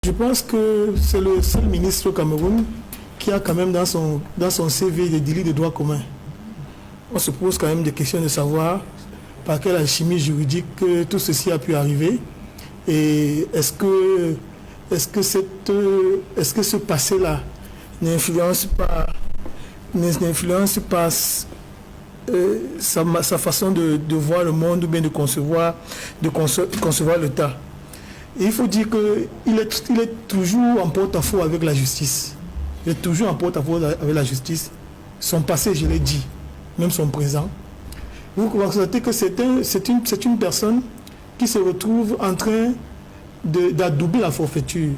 Je pense que c'est le seul ministre au Cameroun qui a quand même dans son CV des délits de droit commun. On se pose quand même des questions de savoir par quelle alchimie juridique tout ceci a pu arriver. Et est-ce que ce passé-là n'influence pas sa façon de voir le monde ou bien de concevoir l'État. Et il faut dire qu'il est toujours en porte-à-faux avec la justice. Il est toujours en porte-à-faux avec la justice. Son passé, je l'ai dit, même son présent. Vous constatez que c'est une personne qui se retrouve en train d'adoubler la forfaiture.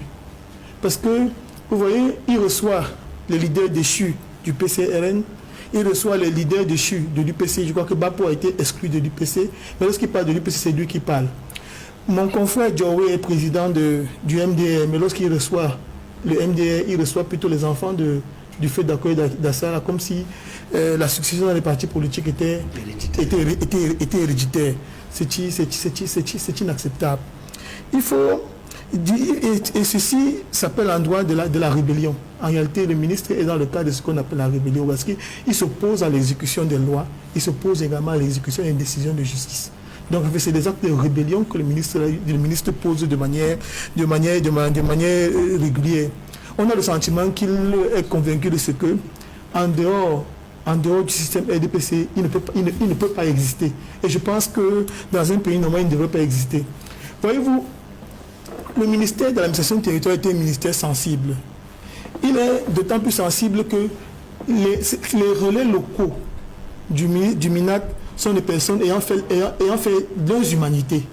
Parce que, vous voyez, il reçoit les leaders déchus du PCRN, il reçoit les leaders déchus de l'UPC. Je crois que Bapo a été exclu de l'UPC, mais lorsqu'il parle de l'UPC, c'est lui qui parle. Mon confrère Djawé est président du MDR, mais lorsqu'il reçoit le MDR, il reçoit plutôt les enfants du fait d'accueil d'Assara, comme si la succession dans les partis politiques était héréditaire. C'est inacceptable. Il faut et ceci s'appelle en droit de la rébellion. En réalité, le ministre est dans le cadre de ce qu'on appelle la rébellion, parce qu'il s'oppose à l'exécution des lois, il s'oppose également à l'exécution des décisions de justice. Donc c'est des actes de rébellion que le ministre pose de manière régulière. On a le sentiment qu'il est convaincu de ce que, en dehors du système RDPC, il ne peut pas exister. Et je pense que dans un pays normal, il ne devrait pas exister. Voyez-vous, le ministère de l'administration territoriale était un ministère sensible. Il est d'autant plus sensible que les relais locaux du MINAT sont des personnes ayant fait leurs humanités.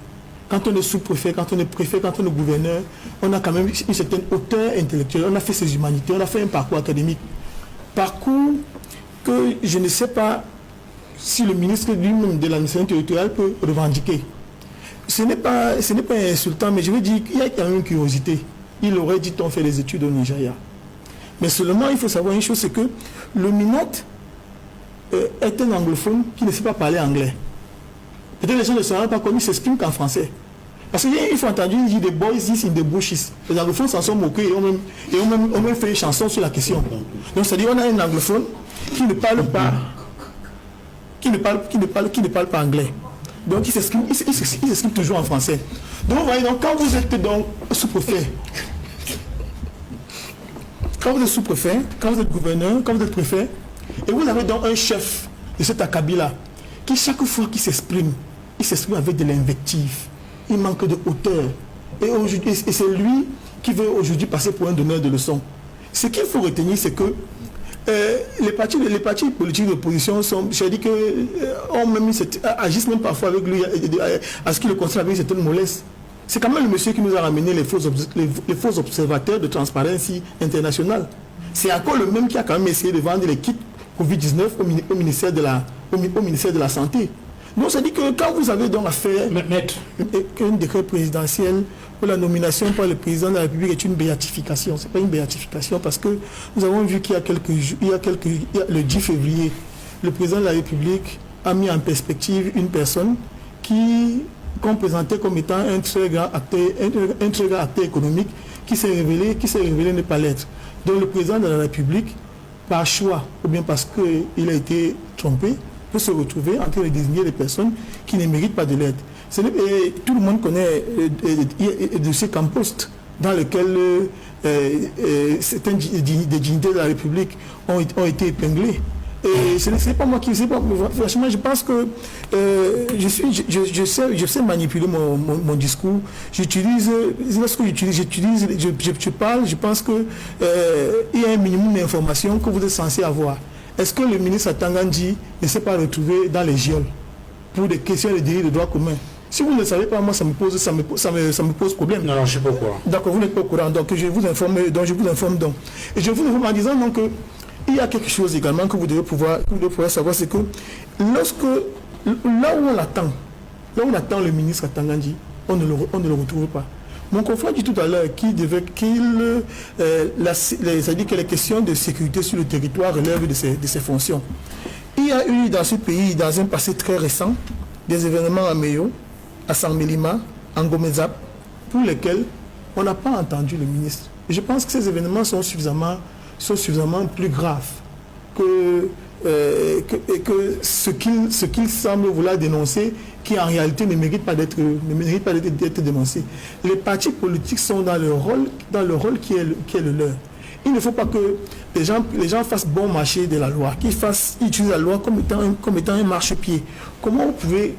Quand on est sous-préfet, quand on est préfet, quand on est gouverneur, on a quand même une certaine hauteur intellectuelle. On a fait ses humanités, on a fait un parcours académique. Parcours que je ne sais pas si le ministre lui-même de l'administration territoriale peut revendiquer. Ce n'est pas insultant, mais je veux dire qu'il y a quand même une curiosité. Il aurait dit qu'on fait des études au Nigeria. Mais seulement, il faut savoir une chose, c'est que le MINAT est un anglophone qui ne sait pas parler anglais. Peut-être les gens ne se rendent pas compte, il s'exprime qu'en français. Parce qu'il faut entendre, il dit « the boys is in the bushes ». Les anglophones s'en sont moqués et ont même fait une chanson sur la question. Donc c'est-à-dire on a un anglophone qui ne parle pas anglais. Donc il s'exprime toujours en français. Donc vous voyez, quand vous êtes donc sous-préfet, quand vous êtes gouverneur, quand vous êtes préfet, et vous avez donc un chef de cet acabit-là, qui chaque fois qu'il s'exprime, il s'exprime avec de l'invective. Il manque de hauteur. Et c'est lui qui veut aujourd'hui passer pour un donneur de leçons. Ce qu'il faut retenir, c'est que les partis politiques d'opposition agissent même parfois avec lui, à ce qu'il le considère avec cette mollesse. C'est quand même le monsieur qui nous a ramené les faux observateurs de Transparency International. C'est encore le même qui a quand même essayé de vendre les kits Covid-19 au ministère de la Santé. Donc ça dit que quand vous avez donc affaire un décret présidentiel pour la nomination par le président de la République est une béatification. Ce n'est pas une béatification parce que nous avons vu qu'il y a le 10 février, le président de la République a mis en perspective une personne qu'on présentait comme étant un très grand acteur économique qui s'est révélé ne pas l'être. Donc le président de la République, par choix ou bien parce qu'il a été trompé, peut se retrouver en train de désigner des personnes qui ne méritent pas de l'aide. Tout le monde connaît de ces campostes dans lesquels certaines des dignités de la République ont été épinglées. Et ce n'est pas moi qui sais pas. Franchement, je pense que je sais manipuler mon discours. Lorsque je parle, je pense que il y a un minimum d'informations que vous êtes censé avoir. Est-ce que le ministre Atangandji ne s'est pas retrouvé dans les geôles pour des questions de délits de droit commun? Si vous ne le savez pas, moi ça me pose problème. Non, je ne sais pas quoi. D'accord, vous n'êtes pas au courant, donc je vous informe donc. Et je vous informe en disant donc il y a quelque chose également que vous devez pouvoir savoir, c'est que là où on attend le ministre Atangandji, on ne le retrouve pas. Mon confrère dit tout à l'heure c'est-à-dire que les questions de sécurité sur le territoire relèvent de ses fonctions. Il y a eu dans ce pays, dans un passé très récent, des événements à Meyo, à Sanmelima, en Gomezap, pour lesquels on n'a pas entendu le ministre. Et je pense que ces événements sont suffisamment plus graves que ce qu'il semble vouloir dénoncer, qui en réalité ne mérite pas d'être dénoncé. Les partis politiques sont dans le rôle qui est le leur. Il ne faut pas que les gens fassent bon marché de la loi, qu'ils utilisent la loi comme étant un marchepied. Comment vous pouvez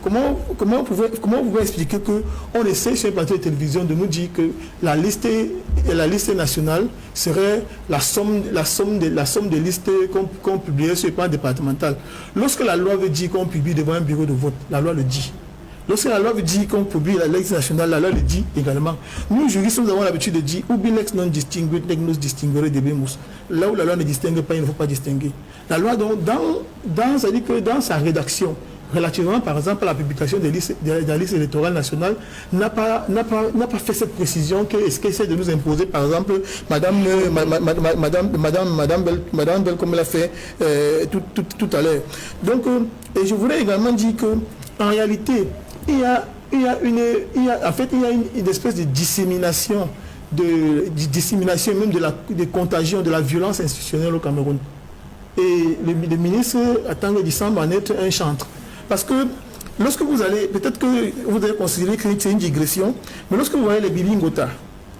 expliquer qu'on essaie sur les plateaux de télévision de nous dire que la liste nationale serait la somme des listes qu'on publierait sur le plan départemental. Lorsque la loi veut dire qu'on publie devant un bureau de vote, la loi le dit. Lorsque la loi veut dire qu'on publie la liste nationale, la loi le dit également. Nous, juristes, nous avons l'habitude de dire « Ubi lex non distinguit, nec nos distinguere debemus ». Là où la loi ne distingue pas, il ne faut pas distinguer. La loi, donc, c'est-à-dire que dans sa rédaction, relativement par exemple à la publication de la liste électorale nationale, n'a pas fait cette précision qu'elle essaie de nous imposer, par exemple, Madame Bell, comme elle a fait tout à l'heure. Donc, et je voudrais également dire qu'en réalité, il y a une espèce de dissémination, même de contagion de la violence institutionnelle au Cameroun. Et le ministre attend il semble en être un chantre. Parce que lorsque vous allez, peut-être que vous allez considérer que c'est une digression, mais lorsque vous voyez les Bibi Ngota,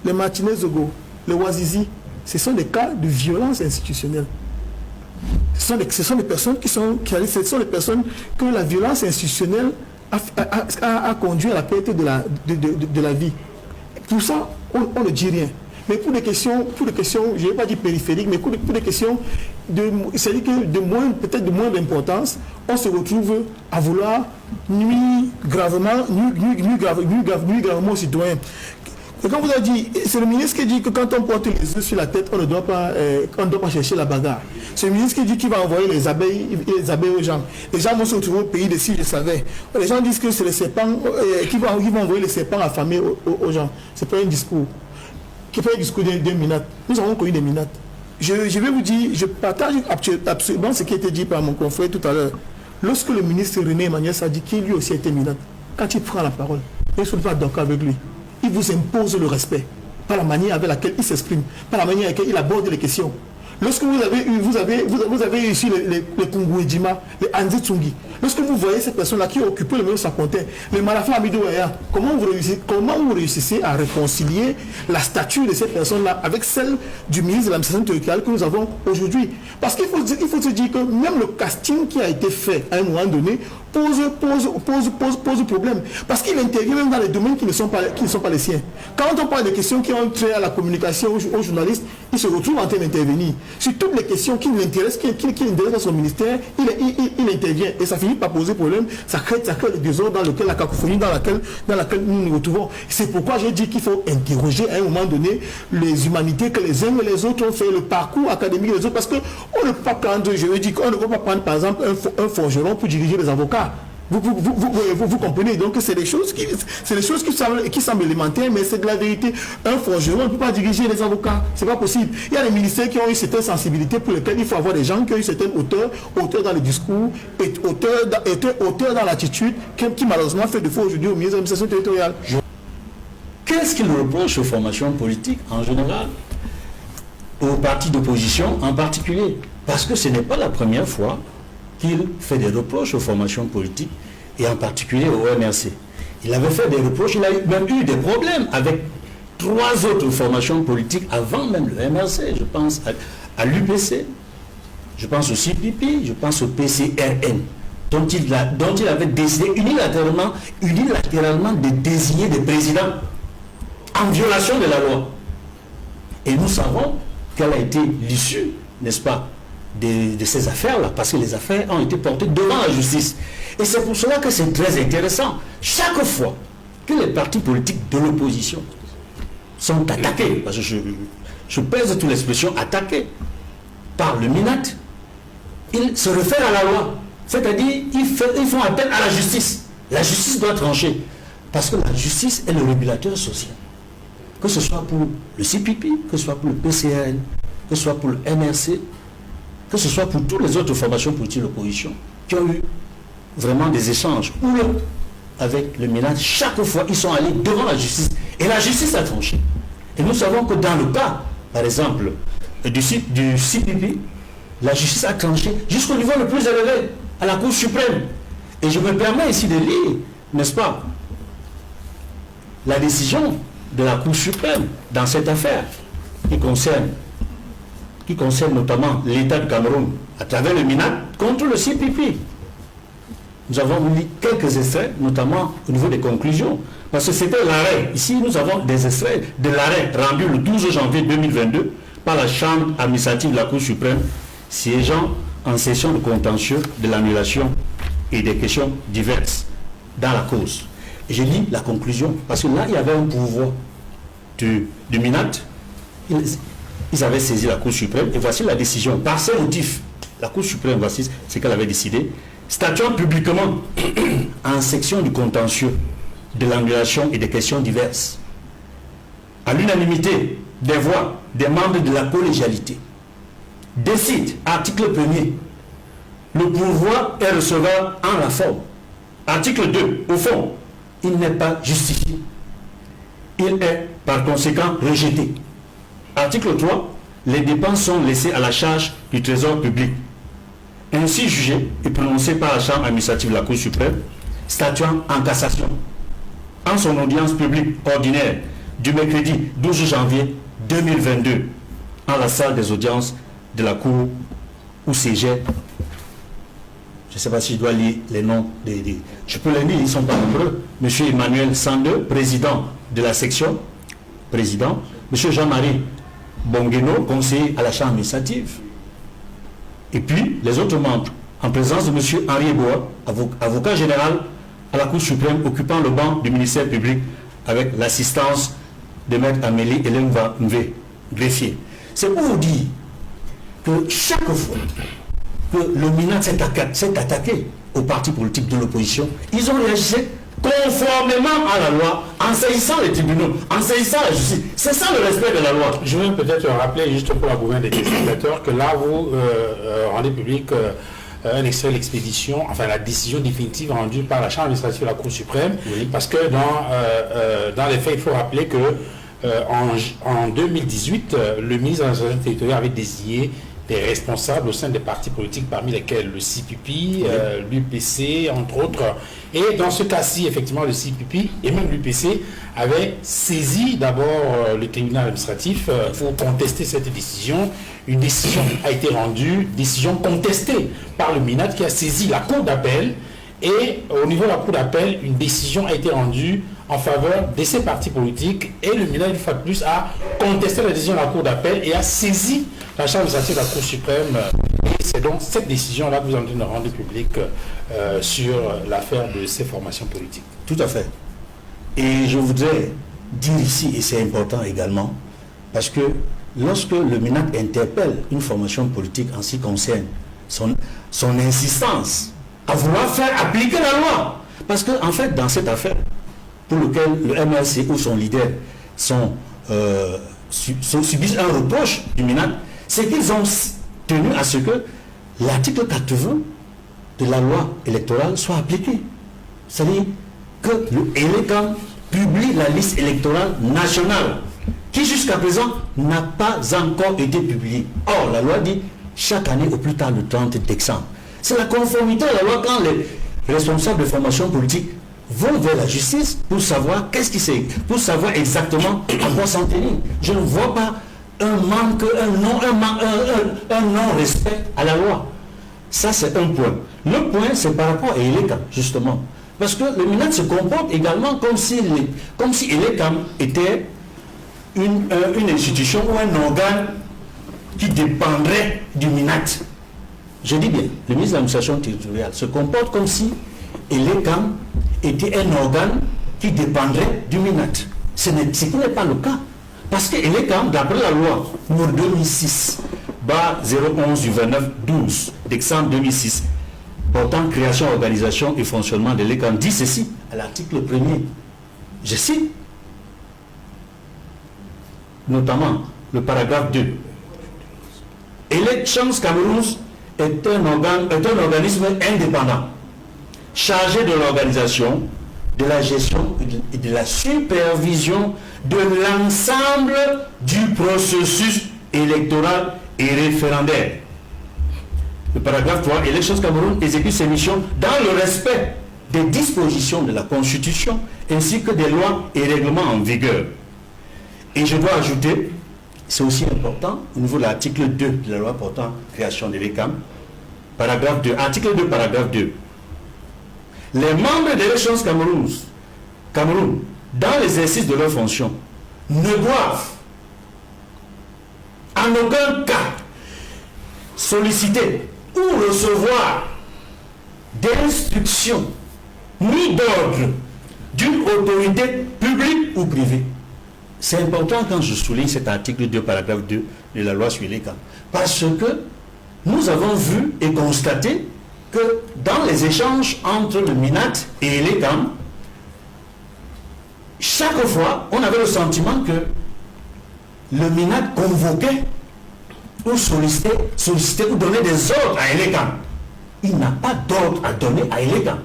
les Martinez Zogo, les Ouazizi, ce sont des cas de violence institutionnelle. Ce sont des personnes que la violence institutionnelle a conduit à la perte de la vie. Pour ça, on ne dit rien. Mais pour des questions, je ne vais pas dire périphériques, mais pour des questions peut-être de moins d'importance, on se retrouve à vouloir nuire gravement aux citoyens. Et quand vous avez dit, c'est le ministre qui dit que quand on porte les œufs sur la tête, on ne doit pas chercher la bagarre. C'est le ministre qui dit qu'il va envoyer les abeilles aux gens. Les gens vont se retrouver au pays de si je savais. Les gens disent que c'est les serpents qui vont envoyer les serpents affamés aux gens. Ce n'est pas un discours. Qui fait un discours d'un minate. Nous avons connu des minates. Je vais vous dire, je partage absolument ce qui a été dit par mon confrère tout à l'heure. Lorsque le ministre René Emmanuel a dit qu'il lui aussi a été minate, quand il prend la parole, il ne faut pas d'accord avec lui. Il vous impose le respect, par la manière avec laquelle il s'exprime, par la manière avec laquelle il aborde les questions. Lorsque vous avez ici les Kungouedjima, les Anzi Tsungi, lorsque vous voyez ces personnes-là qui ont occupé le même Sakontin, les Malafa Amidouaya, comment vous réussissez à réconcilier la statue de ces personnes-là avec celle du ministre de l'administration territoriale que nous avons aujourd'hui? Parce qu'il faut se dire que même le casting qui a été fait à un moment donné pose problème. Parce qu'il intervient même dans les domaines qui ne sont pas les siens. Quand on parle des questions qui ont trait à la communication aux journalistes, il se retrouve en train d'intervenir. Sur toutes les questions qui l'intéressent, qui l'intéressent à son ministère, il intervient. Et ça finit par poser problème. Ça crée le désordre dans lequel la cacophonie dans laquelle nous nous retrouvons. C'est pourquoi j'ai dit qu'il faut interroger à un moment donné les humanités que les uns et les autres ont fait, le parcours académique des autres. Parce qu'on ne peut pas prendre, je veux dire, qu'on ne peut pas prendre par exemple un forgeron pour diriger les avocats. Vous comprenez, donc c'est des choses qui semblent élémentaires, mais c'est de la vérité. Un forgeron ne peut pas diriger les avocats, c'est pas possible. Il y a des ministères qui ont eu certaines sensibilités pour lesquelles il faut avoir des gens qui ont eu certaines hauteurs dans le discours, hauteurs dans l'attitude, qui malheureusement fait défaut aujourd'hui au ministère de l'administration territoriale. Qu'est-ce qu'il reproche aux formations politiques en général, aux partis d'opposition en particulier? Parce que ce n'est pas la première fois qu'il fait des reproches aux formations politiques et en particulier au MRC. Il avait fait des reproches, il a même eu des problèmes avec 3 autres formations politiques avant même le MRC. Je pense à l'UPC, je pense au CPP, je pense au PCRN, dont il avait décidé unilatéralement de désigner des présidents en violation de la loi. Et nous savons quelle a été l'issue, n'est-ce pas, de ces affaires-là, parce que les affaires ont été portées devant la justice. Et c'est pour cela que c'est très intéressant. Chaque fois que les partis politiques de l'opposition sont attaqués, parce que je pèse toute l'expression attaqués par le MINAT, ils se réfèrent à la loi. C'est-à-dire, ils font appel à la justice. La justice doit trancher. Parce que la justice est le régulateur social. Que ce soit pour le CPP, que ce soit pour le PCRN, que ce soit pour le MRC, que ce soit pour toutes les autres formations politiques de l'opposition qui ont eu vraiment des échanges avec le MINAT. Chaque fois, ils sont allés devant la justice. Et la justice a tranché. Et nous savons que dans le cas, par exemple, du CPP, la justice a tranché jusqu'au niveau le plus élevé, à la Cour suprême. Et je me permets ici de lire, n'est-ce pas, la décision de la Cour suprême dans cette affaire qui concerne notamment l'État du Cameroun à travers le MINAT contre le CPP. Nous avons lu quelques extraits, notamment au niveau des conclusions, parce que c'était l'arrêt. Ici, nous avons des extraits de l'arrêt rendu le 12 janvier 2022 par la Chambre administrative de la Cour suprême, siégeant en session de contentieux de l'annulation et des questions diverses dans la cause. Et j'ai lu la conclusion, parce que là, il y avait un pouvoir du MINAT. Ils avaient saisi la Cour suprême, et voici la décision. Par ces motifs, la Cour suprême, voici ce qu'elle avait décidé, statuant publiquement en section du contentieux de l'annulation et des questions diverses, à l'unanimité des voix des membres de la collégialité, décide, article 1er, le pouvoir est recevable en la forme. Article 2, au fond, il n'est pas justifié. Il est par conséquent rejeté. Article 3, les dépenses sont laissées à la charge du Trésor public. Ainsi jugé et prononcé par la Chambre administrative de la Cour suprême, statuant en cassation, en son audience publique ordinaire du mercredi 12 janvier 2022, en la salle des audiences de la Cour où siégeait, je ne sais pas si je dois lire les noms, je peux les lire, ils ne sont pas nombreux, M. Emmanuel Sandeux, président de la section, président, M. Jean-Marie Bongueno, conseiller à la Chambre administrative, et puis les autres membres, en présence de M. Henri Eboa, avocat général à la Cour suprême, occupant le banc du ministère public avec l'assistance de Maître Amélie Hélène Mvé, greffier. C'est pour vous dire que chaque fois que le MINAT s'est attaqué aux partis politiques de l'opposition, ils ont réagi conformément à la loi, en saisissant les tribunaux, en saisissant la justice. C'est ça le respect de la loi. Je vais peut-être rappeler, juste pour la gouverne des téléspectateurs, que là, vous rendez public un extrait de l'expédition, enfin la décision définitive rendue par la Chambre administrative de la Cour suprême, oui. Parce que dans les faits, il faut rappeler que en 2018, le ministre de l'administration territoriale avait désigné des responsables au sein des partis politiques, parmi lesquels le CPP, l'UPC, entre autres. Et dans ce cas-ci, effectivement, le CPP et même l'UPC avaient saisi d'abord le tribunal administratif pour contester cette décision. Une décision a été rendue, décision contestée par le MINAT qui a saisi la Cour d'appel. Et au niveau de la Cour d'appel, une décision a été rendue en faveur de ces partis politiques. Et le MINAT, une fois de plus, a contesté la décision de la Cour d'appel et a saisi la Chambre administrative de la Cour suprême. Et c'est donc cette décision-là que vous êtes en train de rendre publique sur l'affaire de ces formations politiques. Tout à fait. Et je voudrais dire ici, et c'est important également, parce que lorsque le MINAT interpelle une formation politique en ce qui concerne son insistance à vouloir faire appliquer la loi, parce qu'en fait, dans cette affaire, pour laquelle le MLC ou son leader subissent un reproche du MINAT, c'est qu'ils ont tenu à ce que l'article 80 de la loi électorale soit appliqué. C'est-à-dire que le ELECAM publie la liste électorale nationale, qui jusqu'à présent n'a pas encore été publiée. Or, la loi dit chaque année au plus tard le 30 décembre. C'est la conformité à la loi quand les responsables de formation politique vont vers la justice pour savoir qu'est-ce qui c'est, pour savoir exactement à quoi s'en tenir. Je ne vois pas un manque, un non-respect à la loi. Ça, c'est un point. Le point, c'est par rapport à ELECAM, justement. Parce que le MINAT se comporte également comme si ELECAM était une institution ou un organe qui dépendrait du MINAT. Je dis bien, le ministre de l'administration territoriale se comporte comme si ELECAM était un organe qui dépendrait du MINAT. Ce qui n'est pas le cas. Parce que ELECAM, d'après la loi numéro 2006/011 du 29/12 décembre 2006, portant création, organisation et fonctionnement de l'ELECAM, dit ceci à l'article 1er. Je cite, notamment le paragraphe 2. Elections Cameroun est un organisme indépendant, chargé de l'organisation, de la gestion et de la supervision de l'ensemble du processus électoral et référendaire. Le paragraphe 3, Elections Cameroun exécute ses missions dans le respect des dispositions de la Constitution ainsi que des lois et règlements en vigueur. Et je dois ajouter, c'est aussi important, au niveau de l'article 2 de la loi portant création de l'ECAM, paragraphe 2, article 2, paragraphe 2. Les membres d'Elections Cameroun, dans l'exercice de leurs fonctions, ne doivent en aucun cas solliciter ou recevoir d'instructions ni d'ordre d'une autorité publique ou privée. C'est important quand je souligne cet article 2, paragraphe 2 de la loi sur l'ECAM, parce que nous avons vu et constaté que dans les échanges entre le MINAT et l'ECAM, chaque fois, on avait le sentiment que le MINAT convoquait ou sollicitait ou donnait des ordres à l'ECAM. Il n'a pas d'ordre à donner à l'ECAM,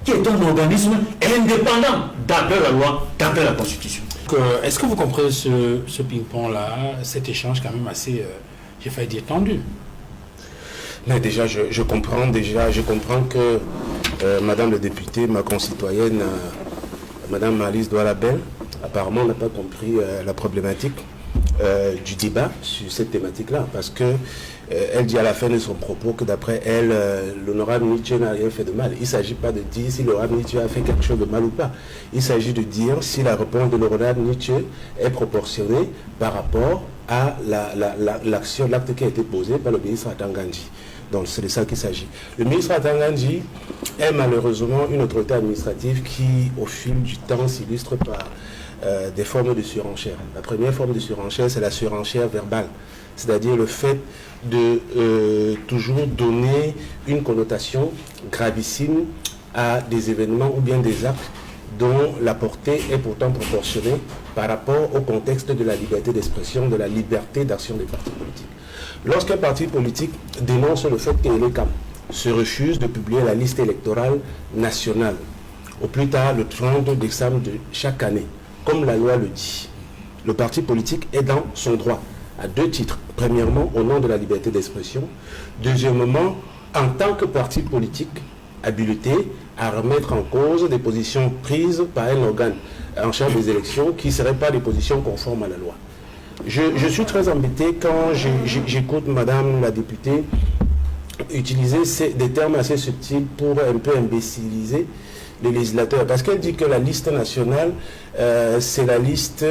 qui est un organisme indépendant d'après la loi, d'après la Constitution. Est-ce que vous comprenez ce ping-pong-là, cet échange quand même assez, j'ai failli dire, tendu? Mais déjà, je comprends que Madame la députée, ma concitoyenne, Madame Malice Doualabel, apparemment n'a pas compris la problématique du débat sur cette thématique-là, parce que elle dit à la fin de son propos que d'après elle, l'honorable Nietzsche n'a rien fait de mal. Il ne s'agit pas de dire si l'honorable Nietzsche a fait quelque chose de mal ou pas. Il s'agit de dire si la réponse de l'honorable Nietzsche est proportionnée par rapport à l'action, l'acte qui a été posé par le ministre Atangandji. Donc c'est de ça qu'il s'agit. Le ministre Atangandji est malheureusement une autorité administrative qui, au fil du temps, s'illustre par des formes de surenchère. La première forme de surenchère, c'est la surenchère verbale. C'est-à-dire le fait de toujours donner une connotation gravissime à des événements ou bien des actes dont la portée est pourtant proportionnée par rapport au contexte de la liberté d'expression, de la liberté d'action des partis politiques. Lorsqu'un parti politique dénonce le fait que l'ECAM se refuse de publier la liste électorale nationale, au plus tard le 30 décembre de chaque année, comme la loi le dit, le parti politique est dans son droit, à deux titres. Premièrement, au nom de la liberté d'expression. Deuxièmement, en tant que parti politique habilité à remettre en cause des positions prises par un organe en charge des élections qui ne seraient pas des positions conformes à la loi. Je suis très embêté quand j'écoute Madame la députée utiliser des termes assez subtils pour un peu imbéciliser les législateurs, parce qu'elle dit que la liste nationale, c'est la liste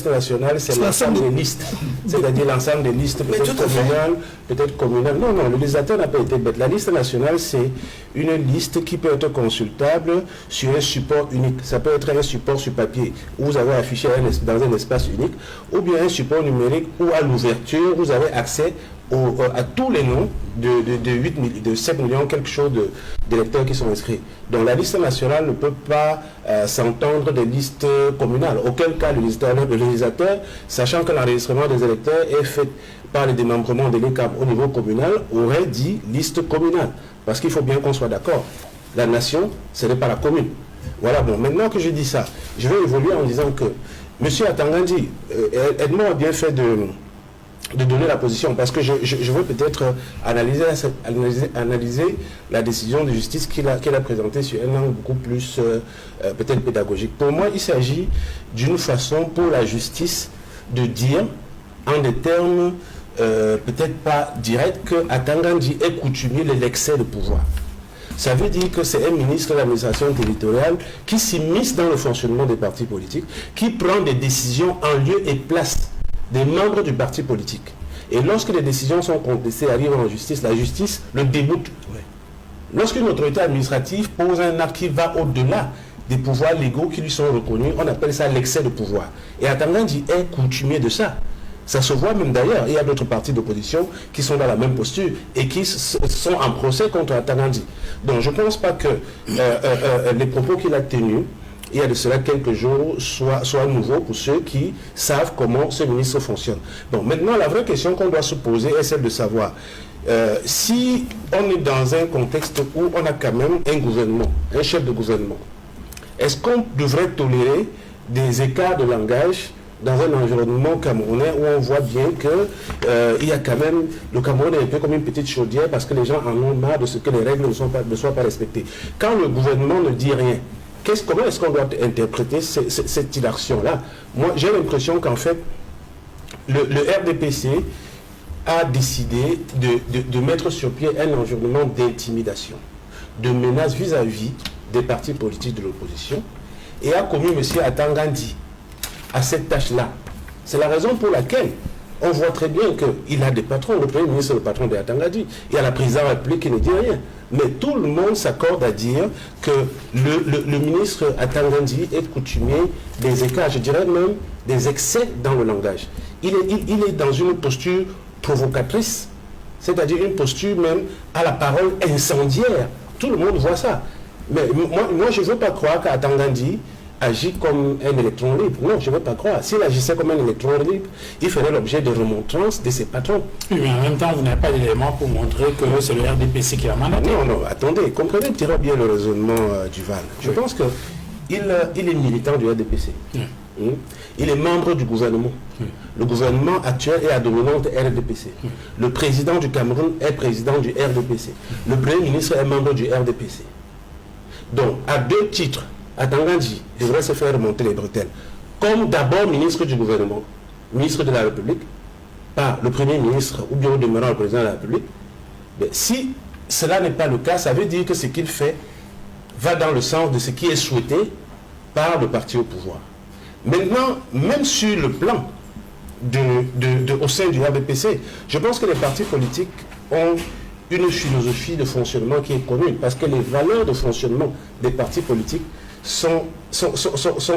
nationale, c'est l'ensemble des listes, c'est-à-dire l'ensemble des listes, peut-être communales. Non, le législateur n'a pas été bête. La liste nationale, c'est une liste qui peut être consultable sur un support unique. Ça peut être un support sur papier, où vous avez affiché dans un espace unique, ou bien un support numérique où à l'ouverture, vous avez accès à tous les noms de 7 millions, quelque chose d'électeurs qui sont inscrits. Donc la liste nationale ne peut pas s'entendre des listes communales. Auquel cas, le législateur, sachant que l'enregistrement des électeurs est fait par le démembrement de l'ECAM au niveau communal, aurait dit liste communale. Parce qu'il faut bien qu'on soit d'accord. La nation, ce n'est pas la commune. Voilà, bon, maintenant que je dis ça, je vais évoluer en disant que M. Atangandji, Edmond a bien fait de donner la position, parce que je veux peut-être analyser la décision de justice qu'il a présentée sur un angle beaucoup plus peut-être pédagogique. Pour moi, il s'agit d'une façon pour la justice de dire, en des termes peut-être pas directs, que Atangandji est coutumier de l'excès de pouvoir. Ça veut dire que c'est un ministre de l'administration territoriale qui s'immisce dans le fonctionnement des partis politiques, qui prend des décisions en lieu et place des membres du parti politique. Et lorsque les décisions sont contestées, arrivent en justice, la justice le déboute. Ouais. Lorsqu'une autorité administrative pose un acte qui va au-delà des pouvoirs légaux qui lui sont reconnus, on appelle ça l'excès de pouvoir. Et Atangandji est coutumier de ça. Ça se voit même d'ailleurs. Il y a d'autres partis d'opposition qui sont dans la même posture et qui sont en procès contre Atangandji. Donc je ne pense pas que les propos qu'il a tenus, il y a de cela quelques jours, soit nouveau pour ceux qui savent comment ce ministre fonctionne. Donc maintenant, la vraie question qu'on doit se poser est celle de savoir si on est dans un contexte où on a quand même un gouvernement, un chef de gouvernement, Est-ce qu'on devrait tolérer des écarts de langage dans un environnement camerounais où on voit bien que il y a quand même, le Cameroun est un peu comme une petite chaudière parce que les gens en ont marre de ce que les règles ne soient pas respectées. Quand le gouvernement ne dit rien, comment est-ce qu'on doit interpréter cette inaction-là? Moi, j'ai l'impression qu'en fait, le RDPC a décidé de mettre sur pied un environnement d'intimidation, de menaces vis-à-vis des partis politiques de l'opposition et a commis M. Atangandi à cette tâche-là. C'est la raison pour laquelle on voit très bien qu'il a des patrons. Le Premier ministre est le patron de Atangandi. Il y a la présidente de la République qui ne dit rien. Mais tout le monde s'accorde à dire que le ministre Atangandi est coutumier des écarts, je dirais même des excès dans le langage. Il est dans une posture provocatrice, c'est-à-dire une posture même à la parole incendiaire. Tout le monde voit ça. Mais moi je ne veux pas croire qu'Atangandi agit comme un électron libre. Non, je ne veux pas croire. S'il agissait comme un électron libre, il ferait l'objet de remontrances de ses patrons. Oui, mais en même temps, vous n'avez pas d'éléments pour montrer que c'est le RDPC qui a mandaté. Non, attendez, comprenez très bien le raisonnement du Val. Je pense qu'il est militant du RDPC. Il est membre du gouvernement. Le gouvernement actuel est à dominante RDPC. Le président du Cameroun est président du RDPC. Le Premier ministre est membre du RDPC. Donc, à deux titres, Atangandi devrait se faire remonter les bretelles. Comme d'abord ministre du gouvernement, ministre de la République, par le Premier ministre ou bien au demeurant le président de la République. Mais si cela n'est pas le cas, ça veut dire que ce qu'il fait va dans le sens de ce qui est souhaité par le parti au pouvoir. Maintenant, même sur le plan au sein du RDPC, je pense que les partis politiques ont une philosophie de fonctionnement qui est commune, parce que les valeurs de fonctionnement des partis politiques sont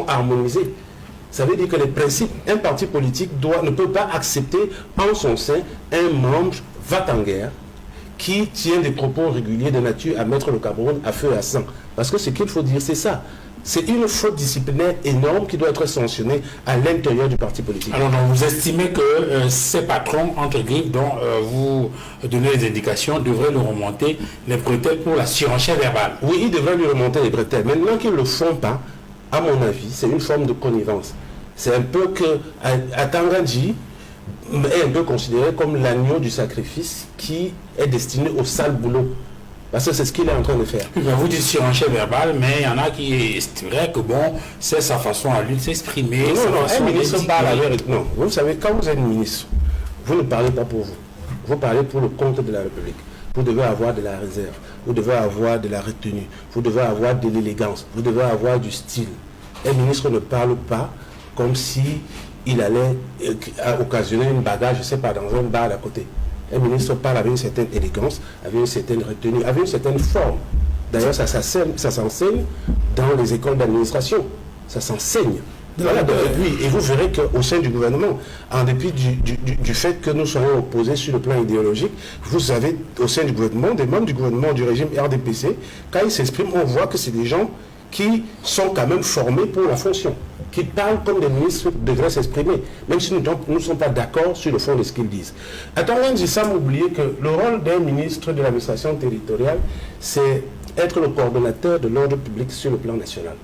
harmonisées. Ça veut dire que les principes, un parti politique ne peut pas accepter en son sein un membre va-t-en-guerre qui tient des propos réguliers de nature à mettre le Cameroun à feu et à sang. Parce que ce qu'il faut dire, c'est ça. C'est une faute disciplinaire énorme qui doit être sanctionnée à l'intérieur du parti politique. Alors, donc, vous estimez que ces patrons, entre griffes, dont vous donnez les indications, devraient lui remonter les bretelles pour la surenchère verbale? Oui, ils devraient lui remonter les bretelles. Maintenant qu'ils ne le font pas, à mon avis, c'est une forme de connivence. C'est un peu que Atangandi est un peu considéré comme l'agneau du sacrifice qui est destiné au sale boulot. Parce que c'est ce qu'il est en train de faire. Vous dites surenchère verbale, mais il y en a qui estimeraient que bon, c'est sa façon à lui de s'exprimer. Non, un ministre parle avec... Non, vous savez, quand vous êtes ministre, vous ne parlez pas pour vous. Vous parlez pour le compte de la République. Vous devez avoir de la réserve. Vous devez avoir de la retenue. Vous devez avoir de l'élégance. Vous devez avoir du style. Un ministre ne parle pas comme si il allait occasionner une bagarre, je ne sais pas, dans un bar à côté. Un ministre parle avec une certaine élégance, avec une certaine retenue, avec une certaine forme. D'ailleurs, ça s'enseigne dans les écoles d'administration. Ça s'enseigne. Voilà, et vous verrez qu'au sein du gouvernement, en dépit du fait que nous soyons opposés sur le plan idéologique, vous avez au sein du gouvernement, des membres du gouvernement du régime RDPC, quand ils s'expriment, on voit que c'est des gens qui sont quand même formés pour la fonction, qui parlent comme des ministres devraient s'exprimer, même si nous ne sommes pas d'accord sur le fond de ce qu'ils disent. Attendons, j'ai ça m'oublier que le rôle d'un ministre de l'administration territoriale, c'est être le coordonnateur de l'ordre public sur le plan national.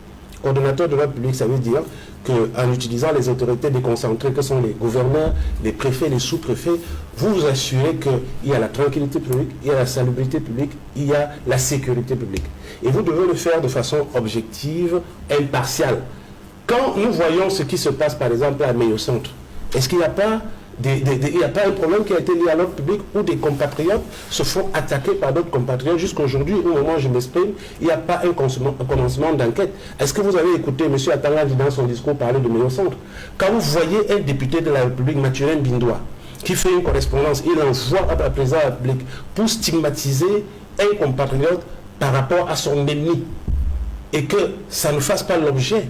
Coordonnateur de l'ordre public, ça veut dire qu'en utilisant les autorités déconcentrées que sont les gouverneurs, les préfets, les sous-préfets, vous vous assurez qu'il y a la tranquillité publique, il y a la salubrité publique, il y a la sécurité publique. Et vous devez le faire de façon objective, impartiale. Quand nous voyons ce qui se passe, par exemple, à Meilleur Centre, est-ce qu'il n'y a pas un problème qui a été lié à l'ordre public où des compatriotes se font attaquer par d'autres compatriotes jusqu'à aujourd'hui, au moment où je m'exprime, il n'y a pas un commencement d'enquête. Est-ce que vous avez écouté M. Atangandi dans son discours parler de Meilleur Centre? Quand vous voyez un député de la République, Mathurin Bindoua, qui fait une correspondance, il envoie à la présidence de la République pour stigmatiser un compatriote par rapport à son ennemi, et que ça ne fasse pas l'objet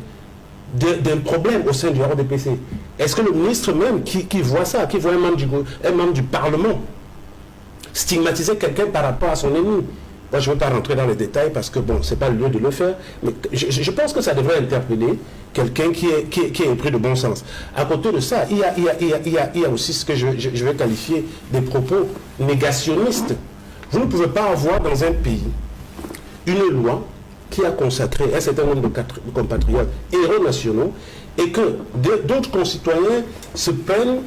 d'un problème au sein du RDPC. Est-ce que le ministre même qui voit ça, qui voit un membre du Parlement stigmatiser quelqu'un par rapport à son ennemi? Moi, je ne veux pas rentrer dans les détails parce que, bon, ce n'est pas le lieu de le faire, mais je pense que ça devrait interpeller quelqu'un qui est épris de bon sens. À côté de ça, il y a aussi ce que je vais qualifier des propos négationnistes. Vous ne pouvez pas avoir dans un pays une loi qui a consacré un certain nombre de compatriotes héros nationaux et que d'autres concitoyens se peinent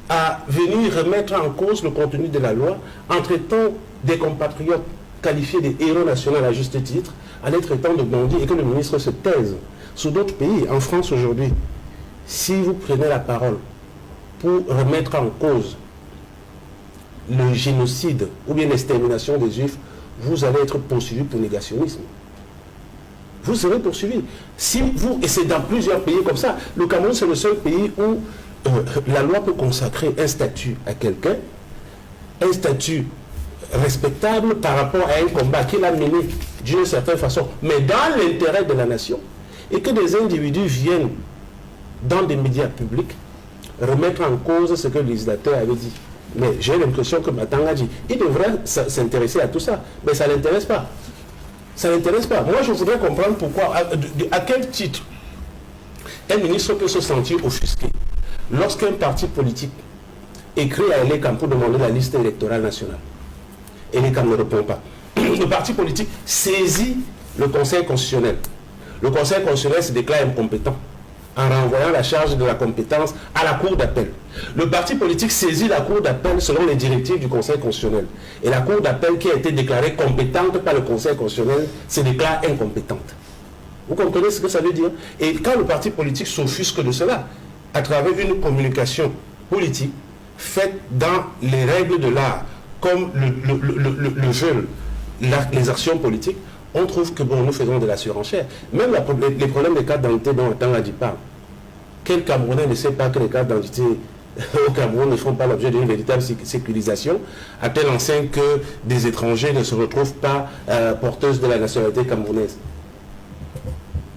à venir remettre en cause le contenu de la loi en traitant des compatriotes qualifiés de héros nationaux à juste titre, en les traitant de bandits et que le ministre se taise. Sous d'autres pays, en France aujourd'hui, si vous prenez la parole pour remettre en cause le génocide ou bien l'extermination des Juifs, vous allez être poursuivi pour négationnisme. Vous serez poursuivi. Et c'est dans plusieurs pays comme ça. Le Cameroun, c'est le seul pays où la loi peut consacrer un statut à quelqu'un, un statut respectable par rapport à un combat qu'il a mené d'une certaine façon, mais dans l'intérêt de la nation, et que des individus viennent dans des médias publics remettre en cause ce que le législateur avait dit. Mais j'ai l'impression que Matanga dit, il devrait s'intéresser à tout ça, mais ça ne l'intéresse pas. Ça ne l'intéresse pas. Moi, je voudrais comprendre pourquoi, à quel titre un ministre peut se sentir offusqué lorsqu'un parti politique écrit à Elekam pour demander la liste électorale nationale. Elekam ne répond pas. Le parti politique saisit le Conseil constitutionnel. Le Conseil constitutionnel se déclare incompétent en renvoyant la charge de la compétence à la Cour d'appel. Le parti politique saisit la Cour d'appel selon les directives du Conseil constitutionnel. Et la Cour d'appel qui a été déclarée compétente par le Conseil constitutionnel se déclare incompétente. Vous comprenez ce que ça veut dire? Et quand le parti politique s'offusque de cela, à travers une communication politique faite dans les règles de l'art, comme le jeu, les actions politiques, on trouve que bon, nous faisons de la surenchère. Même les problèmes des cartes d'identité dont Tanga dit parle. Quel Camerounais ne sait pas que les cartes d'identité au Cameroun ne font pas l'objet d'une véritable sécurisation, à tel enseigne que des étrangers ne se retrouvent pas porteuses de la nationalité camerounaise.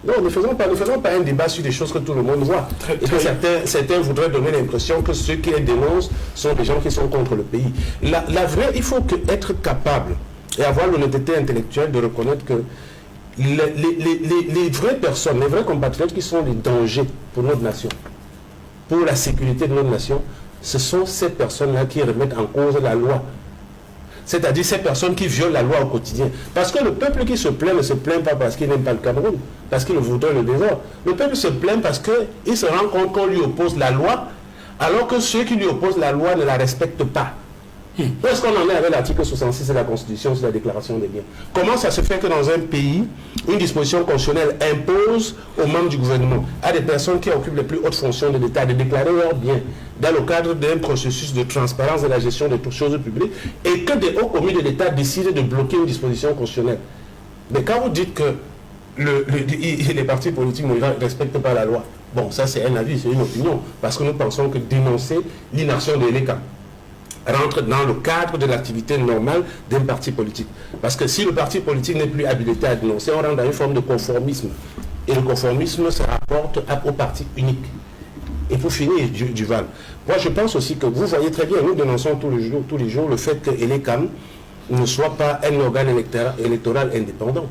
Non, ne faisons pas un débat sur des choses que tout le monde voit. Et que certains voudraient donner l'impression que ceux qui les dénoncent sont des gens qui sont contre le pays. La vraie, il faut être capable et avoir l'honnêteté intellectuelle de reconnaître que les vraies personnes, les vrais compatriotes qui sont des dangers pour notre nation, pour la sécurité de notre nation, ce sont ces personnes-là qui remettent en cause la loi. C'est-à-dire ces personnes qui violent la loi au quotidien. Parce que le peuple qui se plaint ne se plaint pas parce qu'il n'aime pas le Cameroun, parce qu'il voudrait le désordre. Le peuple se plaint parce qu'il se rend compte qu'on lui oppose la loi, alors que ceux qui lui opposent la loi ne la respectent pas. Où est-ce qu'on en est avec l'article 66 de la Constitution sur la déclaration des biens? Comment ça se fait que dans un pays, une disposition constitutionnelle impose aux membres du gouvernement, à des personnes qui occupent les plus hautes fonctions de l'État, de déclarer leurs biens dans le cadre d'un processus de transparence de la gestion de toutes choses publiques, et que des hauts commis de l'État décident de bloquer une disposition constitutionnelle? Mais quand vous dites que les partis politiques ne respectent pas la loi, bon, ça c'est un avis, c'est une opinion, parce que nous pensons que dénoncer l'inaction de l'État rentre dans le cadre de l'activité normale d'un parti politique. Parce que si le parti politique n'est plus habilité à dénoncer, on rentre dans une forme de conformisme. Et le conformisme se rapporte au parti unique. Et pour finir, Duval, moi je pense aussi que vous voyez très bien, nous dénonçons tous les jours le fait que Elekam ne soit pas un organe électoral indépendant.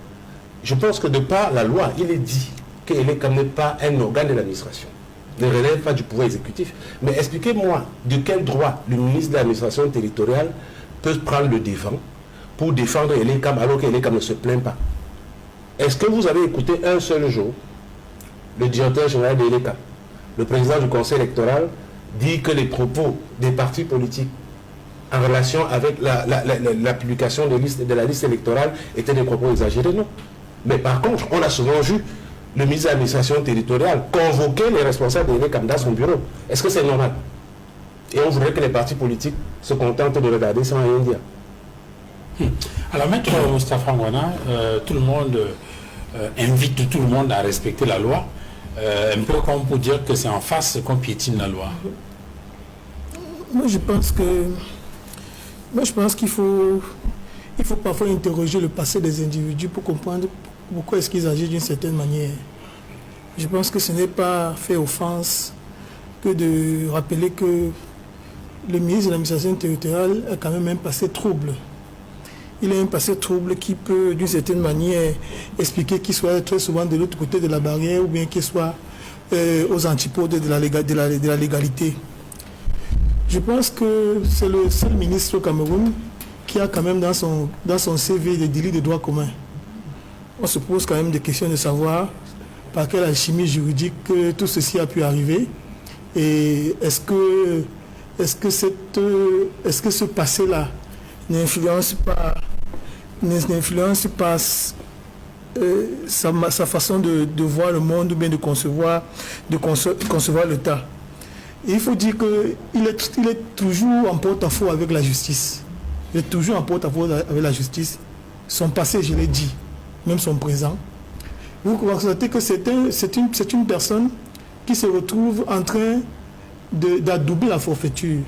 Je pense que de par la loi, il est dit que Elekam n'est pas un organe de l'administration, ne relève pas du pouvoir exécutif. Mais expliquez-moi de quel droit le ministre de l'administration territoriale peut prendre le devant pour défendre Elekam alors qu'Elekam ne se plaint pas. Est-ce que vous avez écouté un seul jour le directeur général de Elekam, le président du conseil électoral, dit que les propos des partis politiques en relation avec la publication de la liste électorale étaient des propos exagérés? Non. Mais par contre, on a souvent vu le ministre de l'administration territoriale convoquer les responsables de l'Elekam dans son bureau. Est-ce que c'est normal? Et on voudrait que les partis politiques se contentent de regarder sans rien dire. Alors, maître Moustapha Ngwana, tout le monde invite tout le monde à respecter la loi, un peu comme pour dire que c'est en face qu'on piétine la loi. Moi, je pense qu'il faut parfois interroger le passé des individus pour comprendre pourquoi est-ce qu'ils agissent d'une certaine manière. Je pense que ce n'est pas fait offense que de rappeler que le ministre de l'administration territoriale a quand même un passé trouble. Il a un passé trouble qui peut, d'une certaine manière, expliquer qu'il soit très souvent de l'autre côté de la barrière ou bien qu'il soit aux antipodes de la légalité. Je pense que c'est le seul ministre au Cameroun qui a quand même dans son CV des délits de droit commun. on se pose quand même des questions de savoir par quelle alchimie juridique que tout ceci a pu arriver. Et est-ce que ce passé-là n'influence pas sa façon de voir le monde ou bien de concevoir l'État. Et il faut dire qu'il est toujours en porte-à-faux avec la justice. Il est toujours en porte-à-faux avec la justice. Son passé, je l'ai dit, même son présent. Vous constatez que c'est une personne qui se retrouve en train d'adouber la forfaiture.